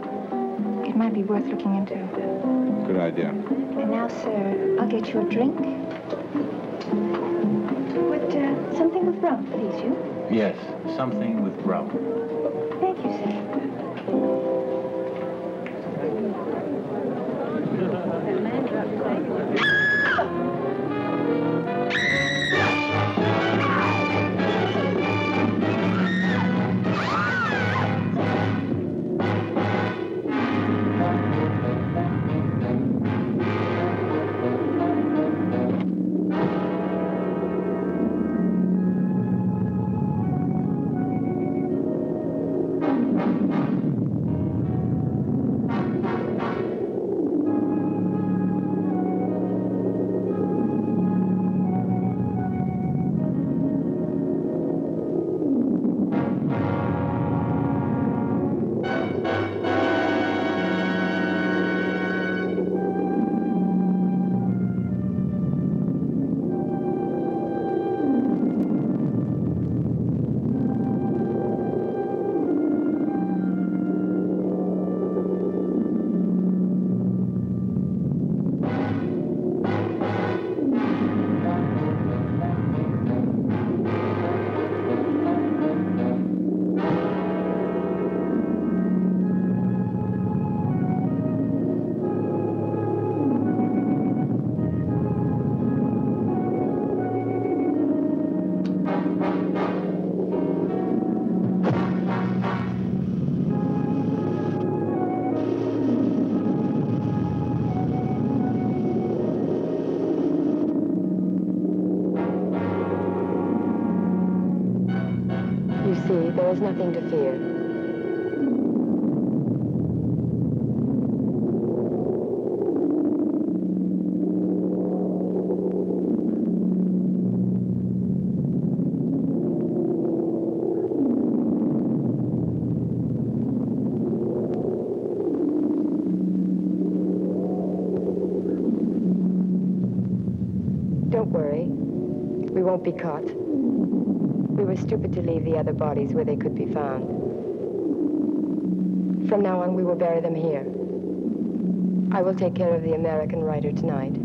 S8: It might be worth looking into.
S12: Good idea.
S8: And now, sir, I'll get you a drink. Would something with rum please you?
S12: Yes, something with rum.
S8: Thank you, sir.
S11: There is nothing to fear. Don't worry. We won't be caught. We were stupid to leave the other bodies where they could be found. From now on, we will bury them here. I will take care of the American writer tonight.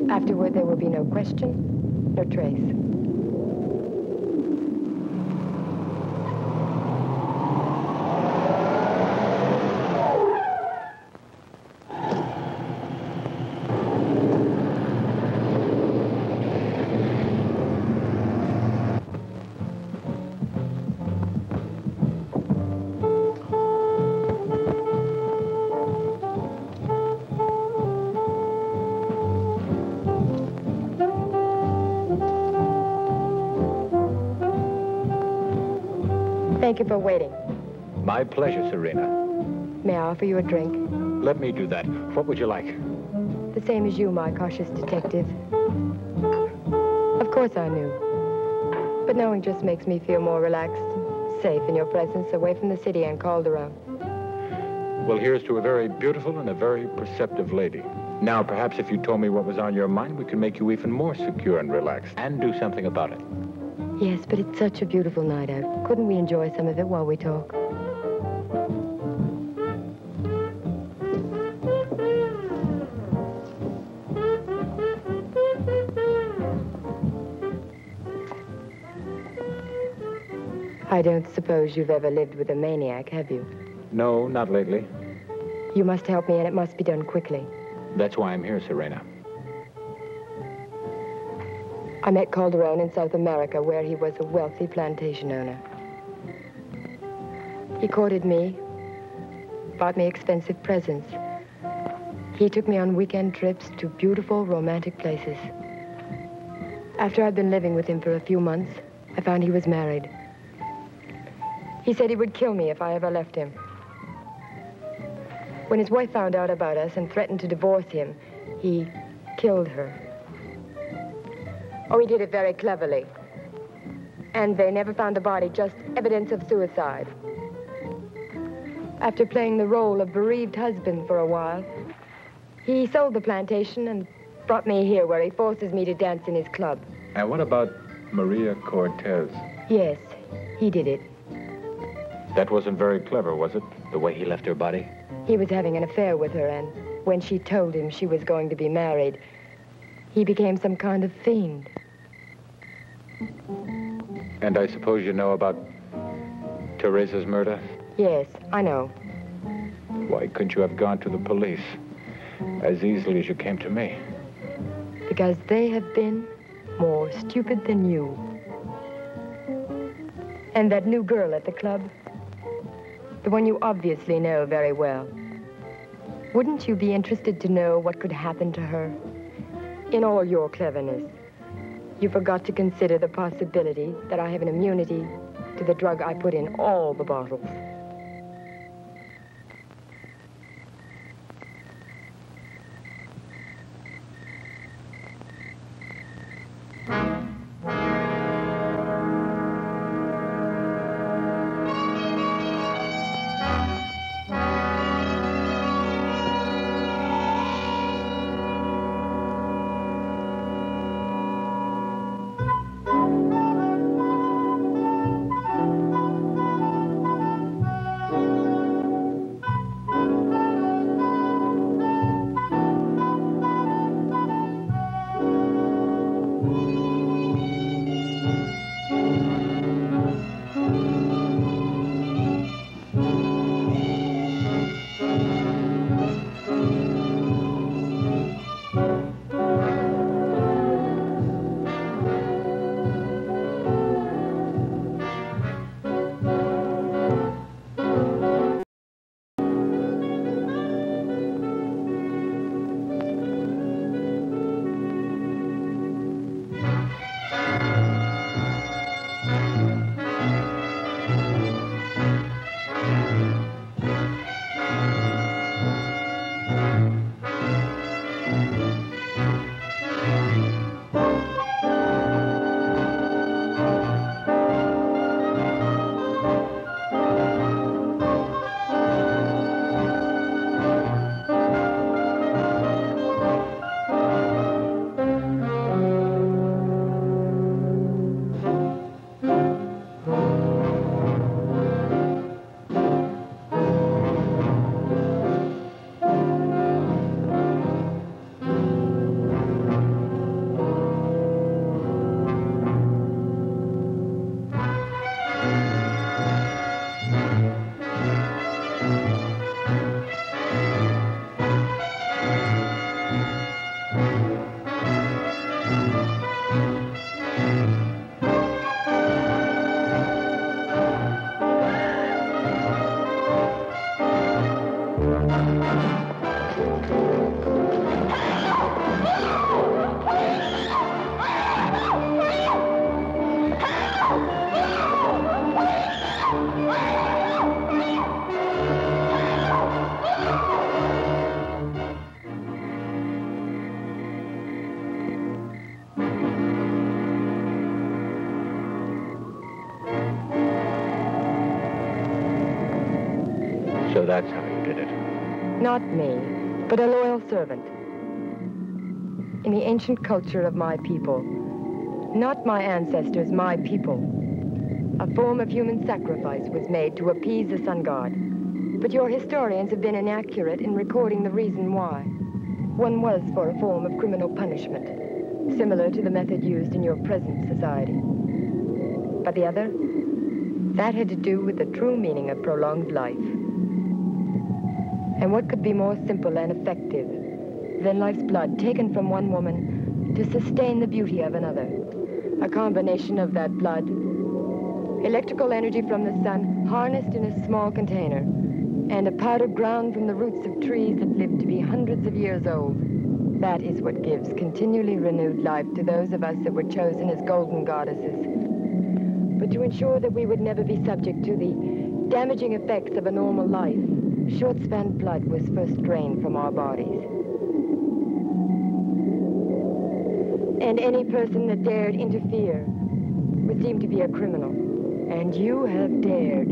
S11: Afterward, there will be no question, no trace. Thank you for waiting.
S7: My pleasure, Serena.
S11: May I offer you a drink?
S7: Let me do that. What would you like?
S11: The same as you, my cautious detective. Of course I knew. But knowing just makes me feel more relaxed, safe in your presence, away from the city and Calderon.
S7: Well, here's to a very beautiful and a very perceptive lady. Now, perhaps if you told me what was on your mind, we could make you even more secure and relaxed and do something about it.
S11: Yes, but it's such a beautiful night out. Couldn't we enjoy some of it while we talk? I don't suppose you've ever lived with a maniac, have you?
S7: No, not lately.
S11: You must help me, and it must be done quickly.
S7: That's why I'm here, Serena.
S11: I met Calderon in South America, where he was a wealthy plantation owner. He courted me, bought me expensive presents. He took me on weekend trips to beautiful, romantic places. After I'd been living with him for a few months, I found he was married. He said he would kill me if I ever left him. When his wife found out about us and threatened to divorce him, he killed her. Oh, he did it very cleverly. And they never found a body, just evidence of suicide. After playing the role of bereaved husband for a while, he sold the plantation and brought me here where he forces me to dance in his club.
S7: And what about Maria Cortez?
S11: Yes, he did it.
S7: That wasn't very clever, was it? The way he left her body?
S11: He was having an affair with her, and when she told him she was going to be married, he became some kind of fiend.
S7: And I suppose you know about Teresa's murder?
S11: Yes, I know.
S7: Why couldn't you have gone to the police as easily as you came to me?
S11: Because they have been more stupid than you. And that new girl at the club, the one you obviously know very well. Wouldn't you be interested to know what could happen to her? In all your cleverness, you forgot to consider the possibility that I have an immunity to the drug I put in all the bottles.
S7: So that's how you did it.
S11: Not me, but a loyal servant. In the ancient culture of my people, not my ancestors, my people, a form of human sacrifice was made to appease the sun god. But your historians have been inaccurate in recording the reason why. One was for a form of criminal punishment, similar to the method used in your present society. But the other, that had to do with the true meaning of prolonged life. And what could be more simple and effective than life's blood taken from one woman to sustain the beauty of another? A combination of that blood, electrical energy from the sun harnessed in a small container, and a powder ground from the roots of trees that lived to be hundreds of years old. That is what gives continually renewed life to those of us that were chosen as golden goddesses. But to ensure that we would never be subject to the damaging effects of a normal life, short-span blood was first drained from our bodies. And any person that dared interfere was deemed to be a criminal. And you have dared.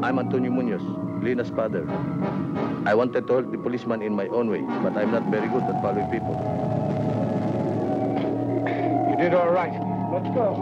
S15: I'm Antonio Munoz, Lina's father. I wanted to help the policeman in my own way, but I'm not very good at following people.
S10: You did all right. Let's go.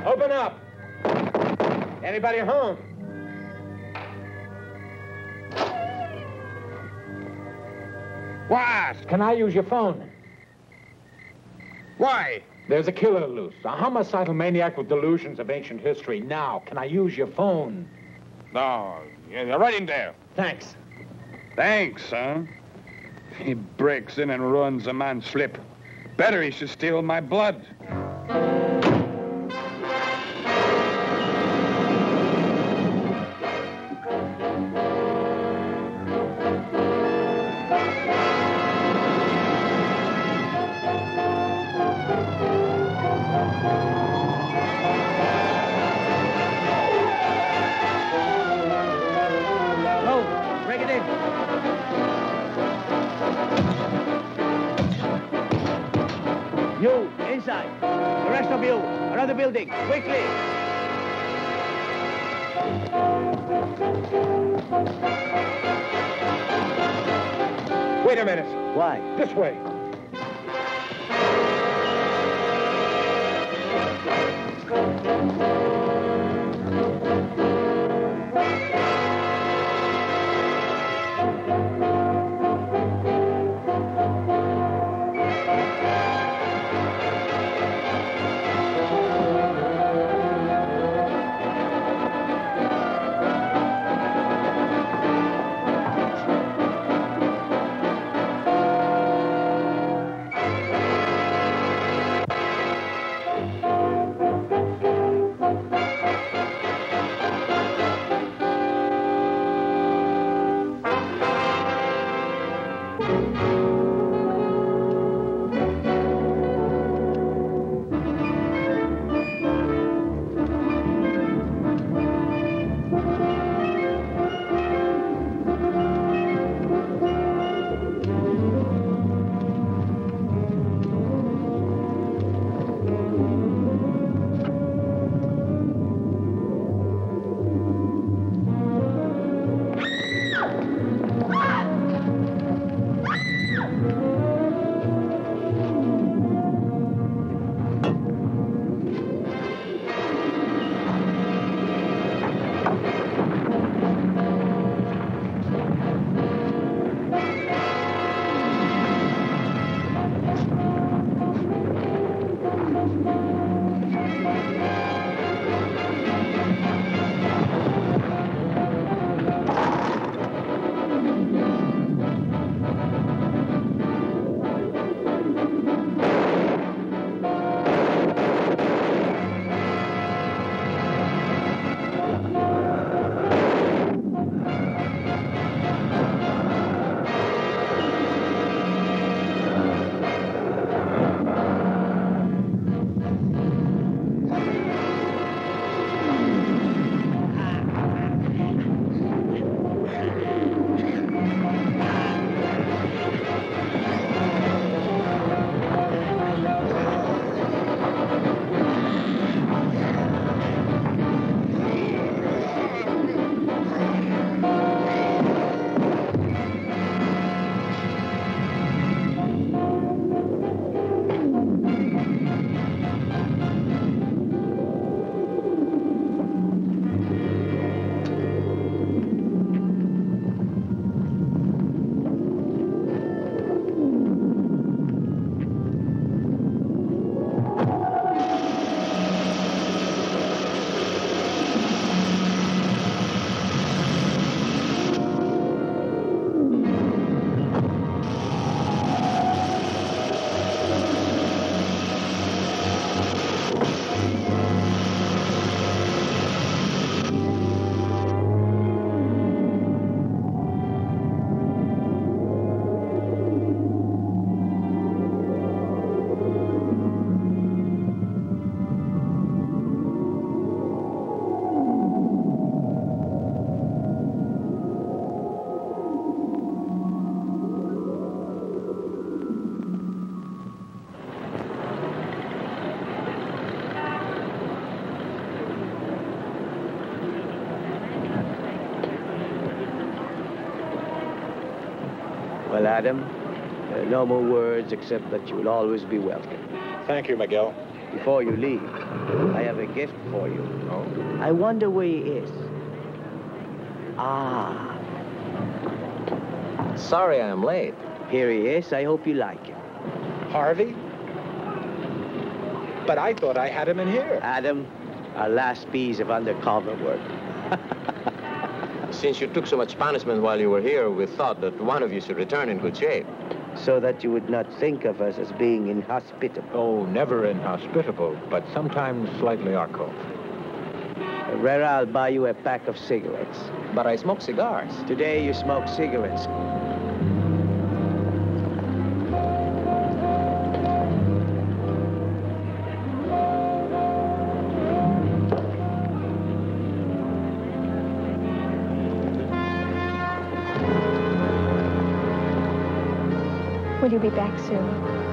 S16: Open up. Anybody home?
S10: What?
S16: Can I use your phone?
S10: Why?
S16: There's a killer loose, a homicidal maniac with delusions of ancient history. Now, can I use your phone?
S10: No, you're right in there.
S16: Thanks.
S10: Thanks, huh? He breaks in and runs a man's slip. Better he should steal my blood.
S5: You, inside. The rest of you, another building, quickly.
S16: Wait a minute.
S5: Why?
S16: This way.
S5: Well, Adam, no more words except that you will always be welcome.
S16: Thank you, Miguel.
S5: Before you leave, I have a gift for you.
S16: Oh?
S5: I wonder where he is. Ah.
S14: Sorry I'm late.
S5: Here he is. I hope you like him.
S16: Harvey? But I thought I had him in here.
S5: Adam, our last piece of undercover work.
S14: Since you took so much punishment while you were here, we thought that one of you should return in good shape.
S5: So that you would not think of us as being inhospitable.
S7: Oh, never inhospitable, but sometimes slightly arco.
S5: Herrera, I'll buy you a pack of cigarettes.
S14: But I smoke cigars.
S5: Today you smoke cigarettes.
S8: Will you be back soon?